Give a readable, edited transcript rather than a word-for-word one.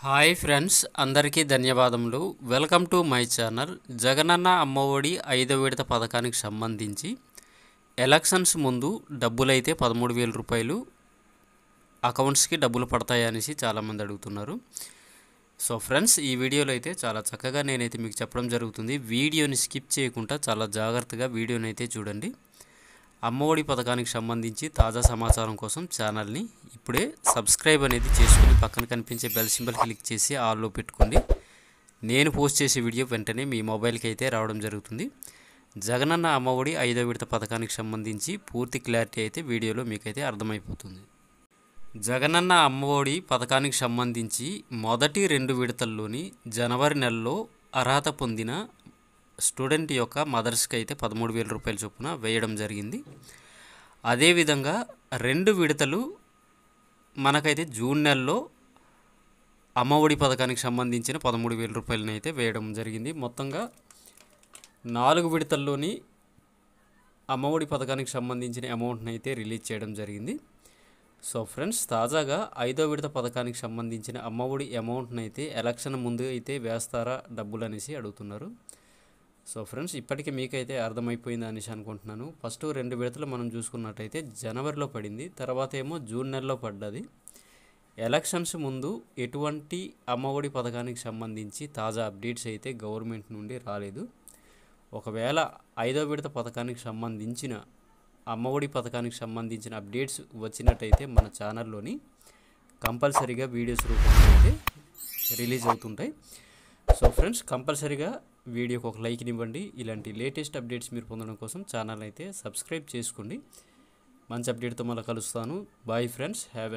Hi friends, అందరికీ ధన్యవాదములు. Welcome to my channel. Jagananna Amma Vodi 5వ విడత పథకానికి సంబంధించి ఎలక్షన్స్ ముందు డబ్బులైతే 13,000 రూపాయలు అకౌంట్స్కి డబ్బులు పడతాయనేసి చాలామంది అడుగుతున్నారు. సో ఫ్రెండ్స్, ఈ వీడియోలో అయితే చాలా చక్కగా నేనైతే మీకు చెప్పడం జరుగుతుంది. వీడియోని స్కిప్ చేయకుండా చాలా జాగ్రత్తగా వీడియోని అయితే చూడండి. అమ్మఒడి పథకానికి సంబంధించి తాజా సమాచారం కోసం ఛానల్ని ఇప్పుడే సబ్స్క్రైబ్ అనేది చేసుకుని పక్కన కనిపించే బెల్ సింబల్ క్లిక్ చేసి ఆల్లో పెట్టుకోండి. నేను పోస్ట్ చేసే వీడియో వెంటనే మీ మొబైల్కి అయితే రావడం జరుగుతుంది. జగనన్న అమ్మఒడి 5వ విడత పథకానికి సంబంధించి పూర్తి క్లారిటీ అయితే వీడియోలో మీకైతే అర్థమైపోతుంది. జగనన్న అమ్మఒడి పథకానికి సంబంధించి మొదటి 2 విడతల్లోని జనవరి నెలలో అర్హత పొందిన స్టూడెంట్ యొక్క మదర్స్కి అయితే 13,000 రూపాయల చొప్పున వేయడం జరిగింది. అదేవిధంగా 2 విడతలు మనకైతే జూన్ నెలలో అమ్మఒడి పథకానికి సంబంధించిన 13,000 రూపాయలని అయితే వేయడం జరిగింది. మొత్తంగా 4 విడతల్లోని అమ్మఒడి పథకానికి సంబంధించిన అమౌంట్ని అయితే రిలీజ్ చేయడం జరిగింది. సో ఫ్రెండ్స్, తాజాగా 5వ విడత పథకానికి సంబంధించిన అమ్మఒడి అమౌంట్ని అయితే ఎలక్షన్ ముందు అయితే వేస్తారా డబ్బులు అనేసి అడుగుతున్నారు. సో ఫ్రెండ్స్, ఇప్పటికీ మీకైతే అర్థమైపోయింది అనేసి అనుకుంటున్నాను. ఫస్ట్ 2 విడతలు మనం చూసుకున్నట్టయితే జనవరిలో పడింది, తర్వాత ఏమో జూన్ నెలలో పడ్డది. ఎలక్షన్స్ ముందు ఎటువంటి అమ్మఒడి పథకానికి సంబంధించి తాజా అప్డేట్స్ అయితే గవర్నమెంట్ నుండి రాలేదు. ఒకవేళ 5వ విడత పథకానికి సంబంధించిన అమ్మఒడి పథకానికి సంబంధించిన అప్డేట్స్ వచ్చినట్టయితే మన ఛానల్లోని కంపల్సరీగా వీడియోస్ రూపంలో అయితే రిలీజ్ అవుతుంటాయి. సో ఫ్రెండ్స్, కంపల్సరీగా వీడియోకి ఒక లైక్ని ఇవ్వండి. ఇలాంటి లేటెస్ట్ అప్డేట్స్ మీరు పొందడం కోసం ఛానల్ అయితే సబ్స్క్రైబ్ చేసుకోండి. మంచి అప్డేట్తో మళ్ళీ కలుస్తాను. Bye friends, have a